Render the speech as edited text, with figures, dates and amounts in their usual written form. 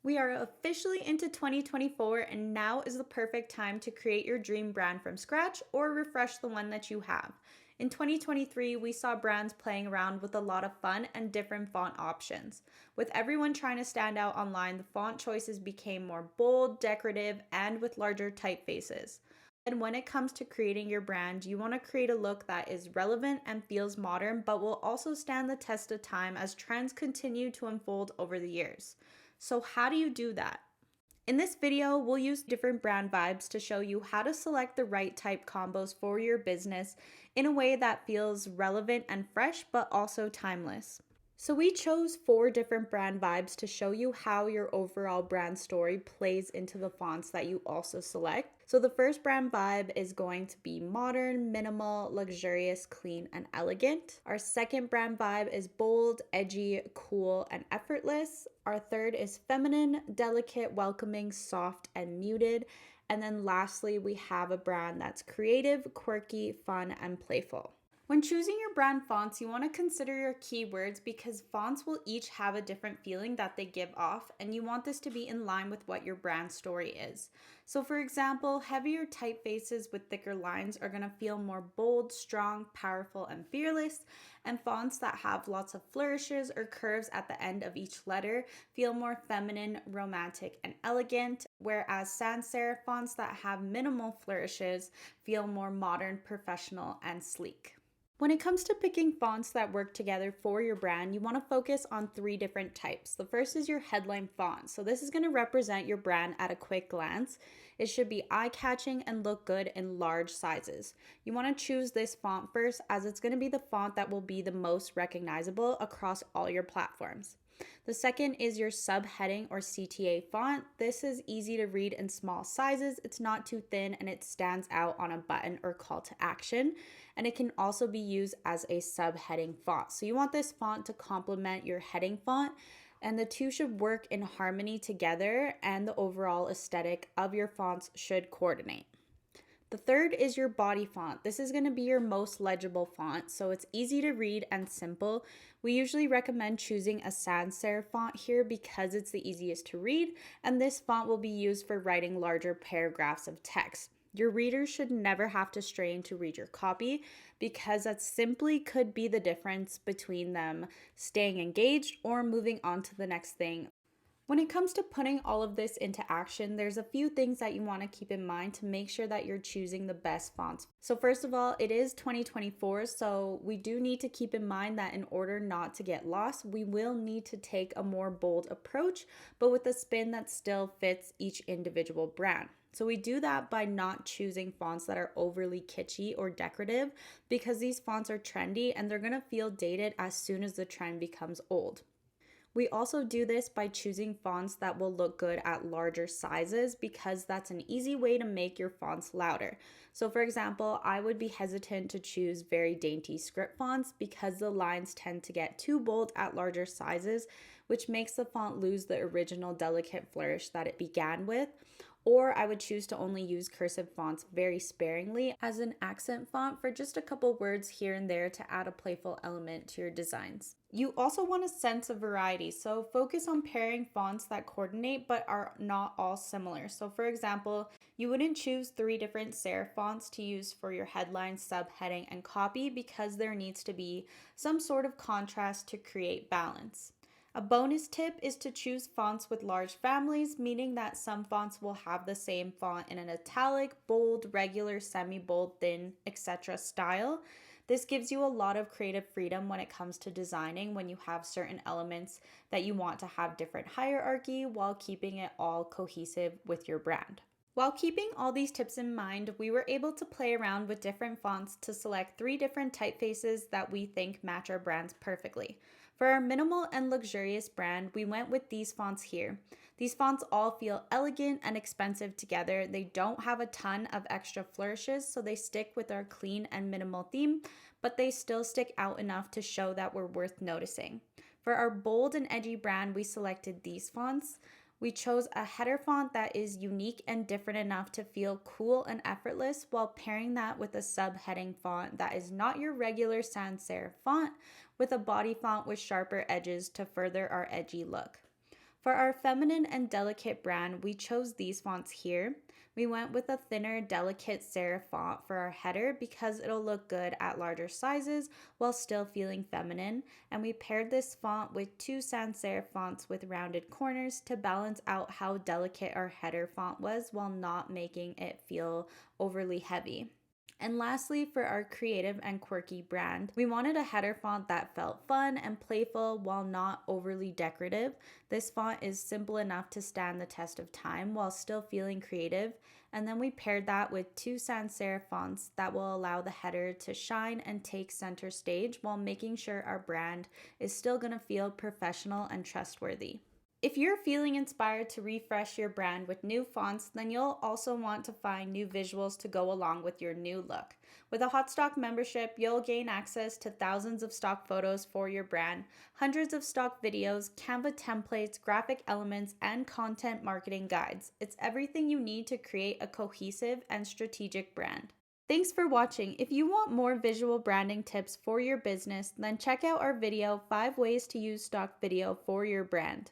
We are officially into 2024, and now is the perfect time to create your dream brand from scratch or refresh the one that you have. In 2023, we saw brands playing around with a lot of fun and different font options. With everyone trying to stand out online, the font choices became more bold, decorative, and with larger typefaces. And when it comes to creating your brand, you want to create a look that is relevant and feels modern, but will also stand the test of time as trends continue to unfold over the years. So, how do you do that? In this video, we'll use different brand vibes to show you how to select the right type combos for your business in a way that feels relevant and fresh, but also timeless. So we chose 4 different brand vibes to show you how your overall brand story plays into the fonts that you also select. So the first brand vibe is going to be modern, minimal, luxurious, clean, and elegant. Our second brand vibe is bold, edgy, cool, and effortless. Our third is feminine, delicate, welcoming, soft, and muted. And then lastly, we have a brand that's creative, quirky, fun, and playful. When choosing your brand fonts, you want to consider your keywords because fonts will each have a different feeling that they give off, and you want this to be in line with what your brand story is. So, for example, heavier typefaces with thicker lines are going to feel more bold, strong, powerful, and fearless, and fonts that have lots of flourishes or curves at the end of each letter feel more feminine, romantic, and elegant, whereas sans serif fonts that have minimal flourishes feel more modern, professional, and sleek. When it comes to picking fonts that work together for your brand, you want to focus on 3 different types. The first is your headline font. So this is going to represent your brand at a quick glance. It should be eye-catching and look good in large sizes. You want to choose this font first as it's going to be the font that will be the most recognizable across all your platforms. The second is your subheading or CTA font. This is easy to read in small sizes. It's not too thin and it stands out on a button or call to action. And it can also be used as a subheading font. So you want this font to complement your heading font, and the two should work in harmony together, and the overall aesthetic of your fonts should coordinate. The third is your body font. This is going to be your most legible font, so it's easy to read and simple. We usually recommend choosing a sans serif font here because it's the easiest to read, and this font will be used for writing larger paragraphs of text. Your readers should never have to strain to read your copy because that simply could be the difference between them staying engaged or moving on to the next thing. When it comes to putting all of this into action, there's a few things that you want to keep in mind to make sure that you're choosing the best fonts. So first of all, it is 2024, so we do need to keep in mind that in order not to get lost, we will need to take a more bold approach, but with a spin that still fits each individual brand. So we do that by not choosing fonts that are overly kitschy or decorative because these fonts are trendy and they're going to feel dated as soon as the trend becomes old. We also do this by choosing fonts that will look good at larger sizes because that's an easy way to make your fonts louder. So for example, I would be hesitant to choose very dainty script fonts because the lines tend to get too bold at larger sizes, which makes the font lose the original delicate flourish that it began with. Or I would choose to only use cursive fonts very sparingly as an accent font for just a couple words here and there to add a playful element to your designs. You also want a sense of variety, so focus on pairing fonts that coordinate but are not all similar. So for example, you wouldn't choose 3 different serif fonts to use for your headline, subheading, and copy because there needs to be some sort of contrast to create balance. A bonus tip is to choose fonts with large families, meaning that some fonts will have the same font in an italic, bold, regular, semi-bold, thin, etc. style. This gives you a lot of creative freedom when it comes to designing when you have certain elements that you want to have different hierarchy while keeping it all cohesive with your brand. While keeping all these tips in mind, we were able to play around with different fonts to select 3 different typefaces that we think match our brands perfectly. For our minimal and luxurious brand, we went with these fonts here. These fonts all feel elegant and expensive together. They don't have a ton of extra flourishes, so they stick with our clean and minimal theme, but they still stick out enough to show that we're worth noticing. For our bold and edgy brand, we selected these fonts. We chose a header font that is unique and different enough to feel cool and effortless while pairing that with a subheading font that is not your regular sans serif font with a body font with sharper edges to further our edgy look. For our feminine and delicate brand, we chose these fonts here. We went with a thinner, delicate serif font for our header because it'll look good at larger sizes while still feeling feminine. And we paired this font with two sans serif fonts with rounded corners to balance out how delicate our header font was while not making it feel overly heavy. And lastly, for our creative and quirky brand, we wanted a header font that felt fun and playful while not overly decorative. This font is simple enough to stand the test of time while still feeling creative. And then we paired that with two sans serif fonts that will allow the header to shine and take center stage while making sure our brand is still going to feel professional and trustworthy. If you're feeling inspired to refresh your brand with new fonts, then you'll also want to find new visuals to go along with your new look. With a Hot Stock membership, you'll gain access to thousands of stock photos for your brand, hundreds of stock videos, Canva templates, graphic elements, and content marketing guides. It's everything you need to create a cohesive and strategic brand. Thanks for watching. If you want more visual branding tips for your business, then check out our video, 5 Ways to Use Stock Video for Your Brand.